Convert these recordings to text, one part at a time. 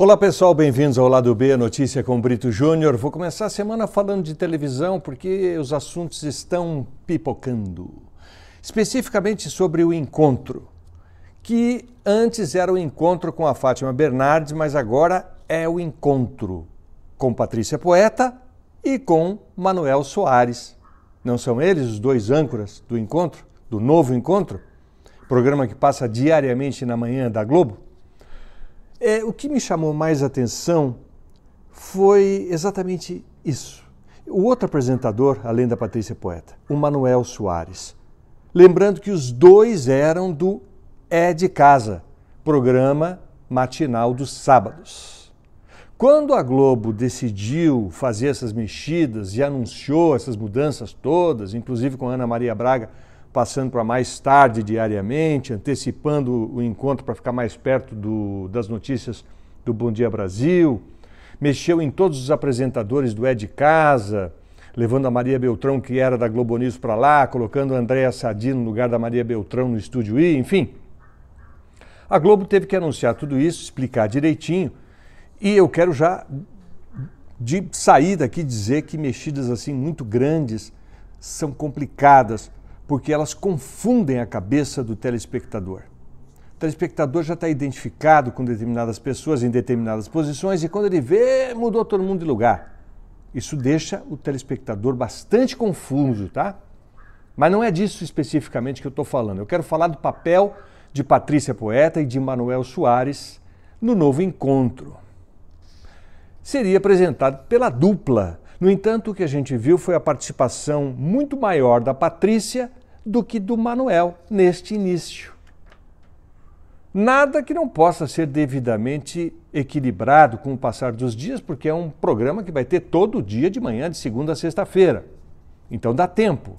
Olá pessoal, bem-vindos ao Lado B, Notícia com Brito Júnior. Vou começar a semana falando de televisão porque os assuntos estão pipocando. Especificamente sobre o encontro, que antes era o encontro com a Fátima Bernardes, mas agora é o encontro com Patrícia Poeta e com Manuel Soares. Não são eles os dois âncoras do encontro, do novo encontro? Programa que passa diariamente na manhã da Globo? O que me chamou mais atenção foi exatamente isso. O outro apresentador, além da Patrícia Poeta, o Manuel Soares. Lembrando que os dois eram do É de Casa, programa matinal dos sábados. Quando a Globo decidiu fazer essas mexidas e anunciou essas mudanças todas, inclusive com a Ana Maria Braga passando para mais tarde diariamente, antecipando o encontro para ficar mais perto das notícias do Bom Dia Brasil, mexeu em todos os apresentadores do É de Casa, levando a Maria Beltrão, que era da Globo News, para lá, colocando a Andréa Sadi no lugar da Maria Beltrão no Estúdio I, enfim. A Globo teve que anunciar tudo isso, explicar direitinho, e eu quero já, de saída aqui, dizer que mexidas assim muito grandes são complicadas, porque elas confundem a cabeça do telespectador. O telespectador já está identificado com determinadas pessoas em determinadas posições e quando ele vê, mudou todo mundo de lugar. Isso deixa o telespectador bastante confuso, tá? Mas não é disso especificamente que eu estou falando. Eu quero falar do papel de Patrícia Poeta e de Manuel Soares no novo encontro. Seria apresentado pela dupla. No entanto, o que a gente viu foi a participação muito maior da Patrícia do que do Manuel neste início. Nada que não possa ser devidamente equilibrado com o passar dos dias, porque é um programa que vai ter todo dia de manhã, de segunda a sexta-feira. Então dá tempo.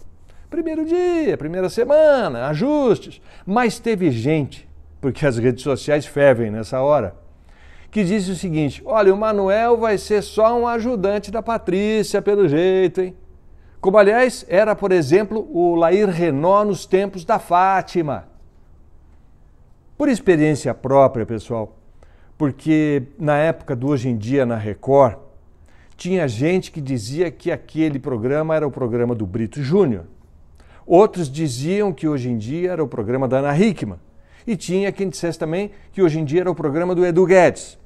Primeiro dia, primeira semana, ajustes. Mas teve gente, porque as redes sociais fervem nessa hora, que disse o seguinte: olha, o Manuel vai ser só um ajudante da Patrícia, pelo jeito, hein? Como, aliás, era, por exemplo, o Lair Renault nos tempos da Fátima. Por experiência própria, pessoal, porque na época do Hoje em Dia na Record, tinha gente que dizia que aquele programa era o programa do Brito Júnior. Outros diziam que Hoje em Dia era o programa da Ana Hickman. E tinha quem dissesse também que Hoje em Dia era o programa do Edu Guedes.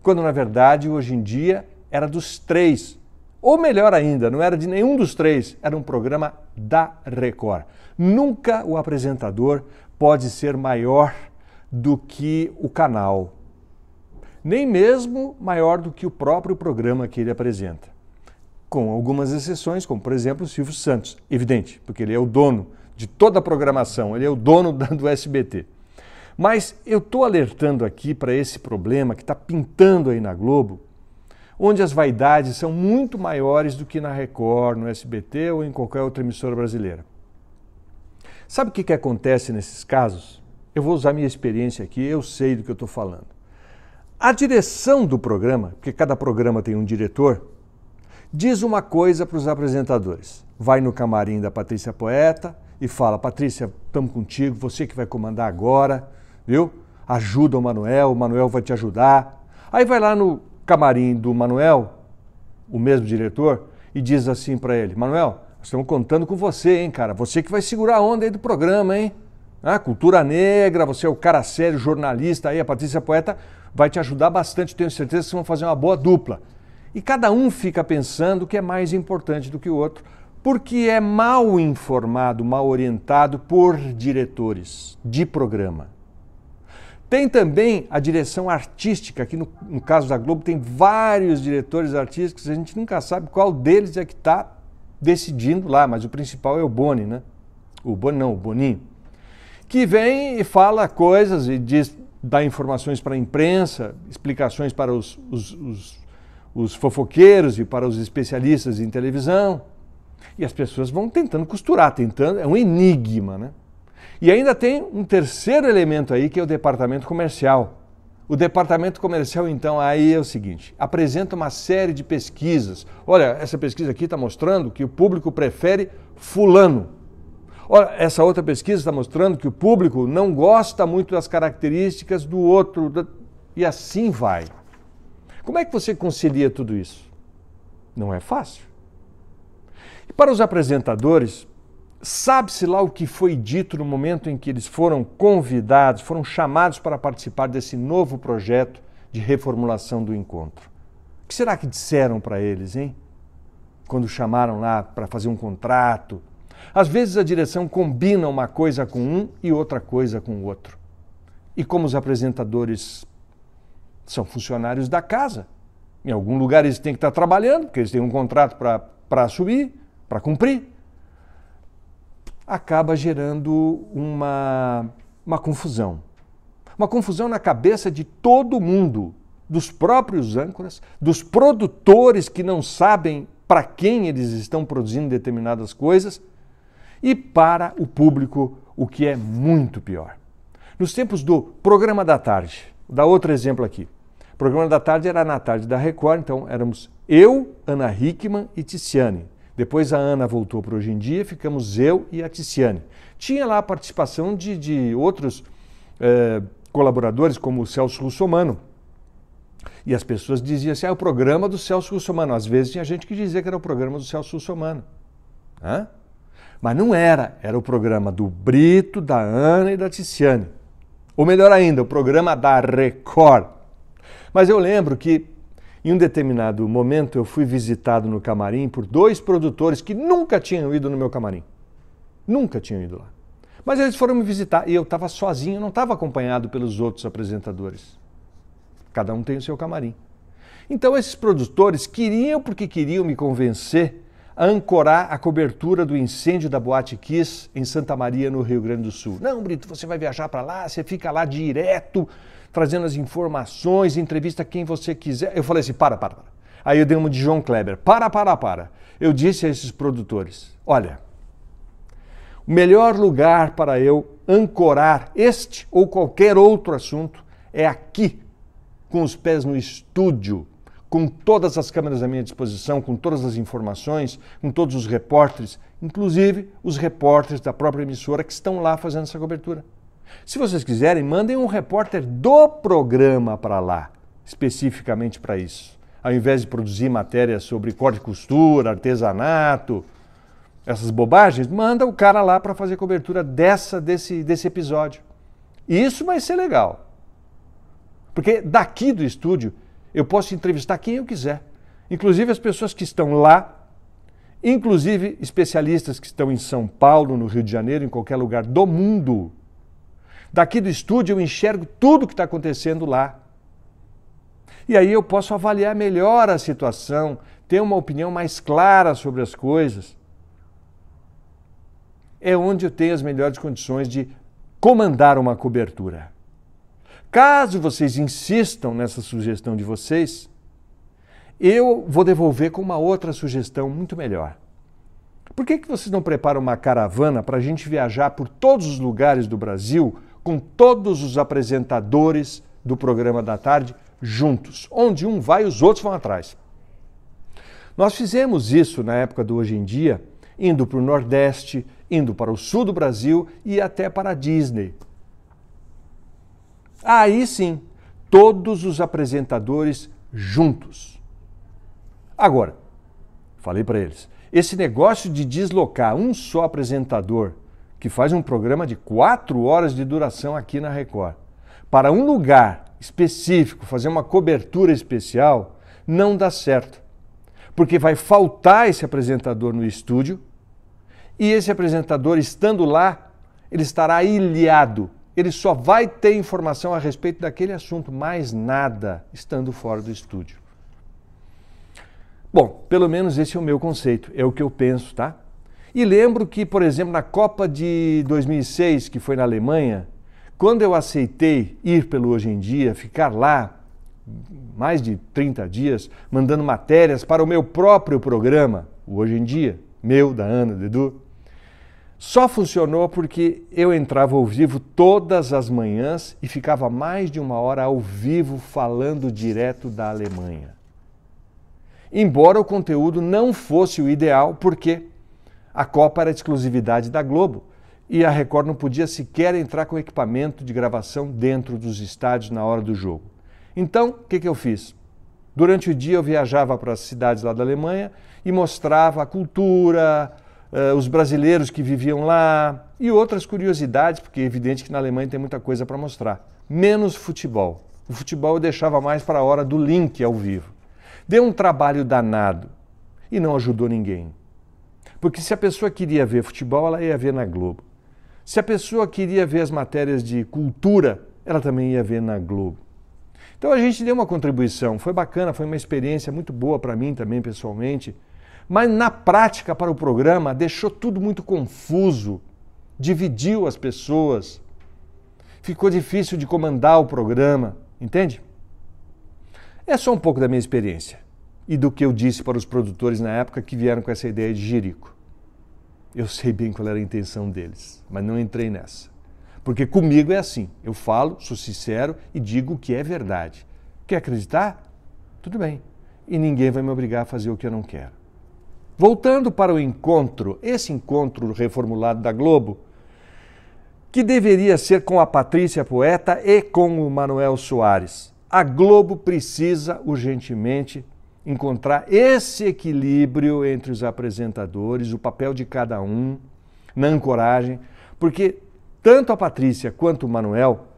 Quando, na verdade, Hoje em Dia era dos três. Ou melhor ainda, não era de nenhum dos três, era um programa da Record. Nunca o apresentador pode ser maior do que o canal. Nem mesmo maior do que o próprio programa que ele apresenta. Com algumas exceções, como por exemplo o Silvio Santos. Evidente, porque ele é o dono de toda a programação, ele é o dono do SBT. Mas eu estou alertando aqui para esse problema que está pintando aí na Globo, onde as vaidades são muito maiores do que na Record, no SBT ou em qualquer outra emissora brasileira. Sabe o que acontece nesses casos? Eu vou usar minha experiência aqui, eu sei do que eu estou falando. A direção do programa, porque cada programa tem um diretor, diz uma coisa para os apresentadores. Vai no camarim da Patrícia Poeta e fala: Patrícia, estamos contigo, você que vai comandar agora, viu? Ajuda o Manuel vai te ajudar. Aí vai lá no camarim do Manuel, o mesmo diretor, e diz assim para ele: Manuel, nós estamos contando com você, hein, cara? Você que vai segurar a onda aí do programa, hein? Cultura negra, você é o cara sério, jornalista aí, a Patrícia Poeta vai te ajudar bastante, tenho certeza que vocês vão fazer uma boa dupla. E cada um fica pensando o que é mais importante do que o outro, porque é mal informado, mal orientado por diretores de programa. Tem também a direção artística, que no caso da Globo tem vários diretores artísticos, a gente nunca sabe qual deles é que está decidindo lá, mas o principal é o Boni, né? O Boninho. Que vem e fala coisas e dá informações para a imprensa, explicações para os fofoqueiros e para os especialistas em televisão. E as pessoas vão tentando costurar, é um enigma, né? E ainda tem um terceiro elemento aí, que é o departamento comercial. O departamento comercial, então, aí é o seguinte: apresenta uma série de pesquisas. Olha, essa pesquisa aqui está mostrando que o público prefere fulano. Olha, essa outra pesquisa está mostrando que o público não gosta muito das características do outro. E assim vai. Como é que você concilia tudo isso? Não é fácil. E para os apresentadores, sabe-se lá o que foi dito no momento em que eles foram convidados, foram chamados para participar desse novo projeto de reformulação do encontro? O que será que disseram para eles, hein? Quando chamaram lá para fazer um contrato. Às vezes a direção combina uma coisa com um e outra coisa com o outro. E como os apresentadores são funcionários da casa, em algum lugar eles têm que estar trabalhando, porque eles têm um contrato para assumir, para cumprir, acaba gerando uma confusão. Uma confusão na cabeça de todo mundo, dos próprios âncoras, dos produtores que não sabem para quem eles estão produzindo determinadas coisas e para o público, o que é muito pior. Nos tempos do Programa da Tarde, vou dar outro exemplo aqui. O Programa da Tarde era na tarde da Record, então éramos eu, Ana Hickman e Ticiane. Depois a Ana voltou para Hoje em Dia, ficamos eu e a Ticiane. Tinha lá a participação de outros colaboradores, como o Celso Russomano. E as pessoas diziam assim, é o programa do Celso Russomano. Às vezes tinha gente que dizia que era o programa do Celso Russomano. Mas não era, era o programa do Brito, da Ana e da Ticiane. Ou melhor ainda, o programa da Record. Mas eu lembro que em um determinado momento eu fui visitado no camarim por 2 produtores que nunca tinham ido no meu camarim. Nunca tinham ido lá. Mas eles foram me visitar e eu estava sozinho, não estava acompanhado pelos outros apresentadores. Cada um tem o seu camarim. Então esses produtores queriam, porque queriam me convencer a ancorar a cobertura do incêndio da Boate Kiss em Santa Maria, no Rio Grande do Sul. Não, Brito, você vai viajar para lá, você fica lá direto, trazendo as informações, entrevista quem você quiser. Eu falei assim, para. Aí eu dei uma de João Kleber, para. Eu disse a esses produtores, olha, o melhor lugar para eu ancorar este ou qualquer outro assunto é aqui, com os pés no estúdio, com todas as câmeras à minha disposição, com todas as informações, com todos os repórteres, inclusive os repórteres da própria emissora que estão lá fazendo essa cobertura. Se vocês quiserem, mandem um repórter do programa para lá, especificamente para isso. Ao invés de produzir matérias sobre corte e costura, artesanato, essas bobagens, manda o cara lá para fazer cobertura desse episódio. E isso vai ser legal. Porque daqui do estúdio eu posso entrevistar quem eu quiser. Inclusive as pessoas que estão lá, inclusive especialistas que estão em São Paulo, no Rio de Janeiro, em qualquer lugar do mundo. Daqui do estúdio eu enxergo tudo o que está acontecendo lá. E aí eu posso avaliar melhor a situação, ter uma opinião mais clara sobre as coisas. É onde eu tenho as melhores condições de comandar uma cobertura. Caso vocês insistam nessa sugestão de vocês, eu vou devolver com uma outra sugestão muito melhor. Por que vocês não preparam uma caravana para a gente viajar por todos os lugares do Brasil com todos os apresentadores do Programa da Tarde juntos? Onde um vai, os outros vão atrás. Nós fizemos isso na época do Hoje em Dia, indo para o Nordeste, indo para o Sul do Brasil e até para a Disney. Aí sim, todos os apresentadores juntos. Agora, falei para eles, esse negócio de deslocar um só apresentador, que faz um programa de 4 horas de duração aqui na Record, para um lugar específico, fazer uma cobertura especial, não dá certo. Porque vai faltar esse apresentador no estúdio e esse apresentador, estando lá, ele estará ilhado. Ele só vai ter informação a respeito daquele assunto, mais nada, estando fora do estúdio. Bom, pelo menos esse é o meu conceito, é o que eu penso, tá? E lembro que, por exemplo, na Copa de 2006, que foi na Alemanha, quando eu aceitei ir pelo Hoje em Dia, ficar lá mais de 30 dias, mandando matérias para o meu próprio programa, o Hoje em Dia, meu, da Ana, do Edu, só funcionou porque eu entrava ao vivo todas as manhãs e ficava mais de 1 hora ao vivo falando direto da Alemanha. Embora o conteúdo não fosse o ideal, porque a Copa era de exclusividade da Globo e a Record não podia sequer entrar com equipamento de gravação dentro dos estádios na hora do jogo. Então, o que eu fiz? Durante o dia eu viajava para as cidades lá da Alemanha e mostrava a cultura, os brasileiros que viviam lá e outras curiosidades, porque é evidente que na Alemanha tem muita coisa para mostrar. Menos futebol. O futebol eu deixava mais para a hora do link ao vivo. Deu um trabalho danado e não ajudou ninguém. Porque se a pessoa queria ver futebol, ela ia ver na Globo. Se a pessoa queria ver as matérias de cultura, ela também ia ver na Globo. Então a gente deu uma contribuição, foi bacana, foi uma experiência muito boa para mim também pessoalmente, mas na prática para o programa deixou tudo muito confuso, dividiu as pessoas, ficou difícil de comandar o programa, entende? É só um pouco da minha experiência e do que eu disse para os produtores na época que vieram com essa ideia de Jerico. Eu sei bem qual era a intenção deles, mas não entrei nessa. Porque comigo é assim, eu falo, sou sincero e digo o que é verdade. Quer acreditar? Tudo bem. E ninguém vai me obrigar a fazer o que eu não quero. Voltando para o encontro, esse encontro reformulado da Globo, que deveria ser com a Patrícia Poeta e com o Manuel Soares. A Globo precisa urgentemente encontrar esse equilíbrio entre os apresentadores, o papel de cada um na ancoragem, porque tanto a Patrícia quanto o Manuel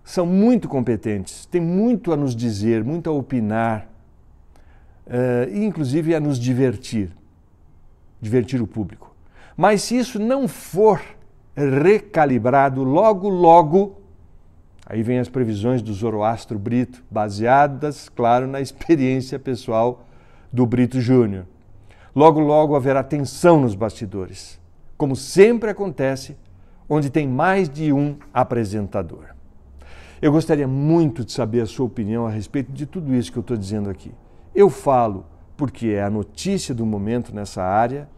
são muito competentes, têm muito a nos dizer, muito a opinar, e inclusive a nos divertir o público. Mas se isso não for recalibrado logo, logo, aí vem as previsões do Zoroastro Brito, baseadas, claro, na experiência pessoal do Brito Júnior. Logo, logo haverá tensão nos bastidores, como sempre acontece onde tem mais de um apresentador. Eu gostaria muito de saber a sua opinião a respeito de tudo isso que eu estou dizendo aqui. Eu falo porque é a notícia do momento nessa área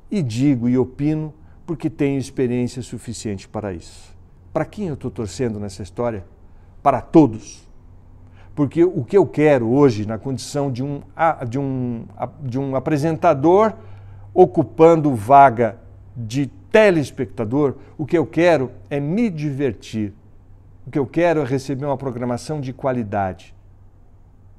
e digo e opino porque tenho experiência suficiente para isso. Para quem eu estou torcendo nessa história? Para todos. Porque o que eu quero hoje, na condição de um apresentador ocupando vaga de telespectador, o que eu quero é me divertir. O que eu quero é receber uma programação de qualidade.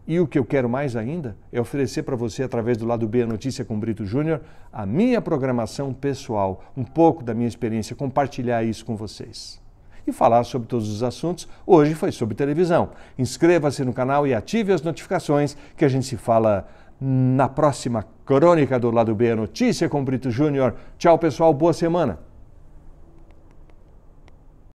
E o que eu quero mais ainda é oferecer para você, através do Lado B, a Notícia com Brito Júnior, a minha programação pessoal, um pouco da minha experiência, compartilhar isso com vocês. E falar sobre todos os assuntos, hoje foi sobre televisão. Inscreva-se no canal e ative as notificações, que a gente se fala na próxima crônica do Lado B, a Notícia com Brito Júnior. Tchau, pessoal, boa semana!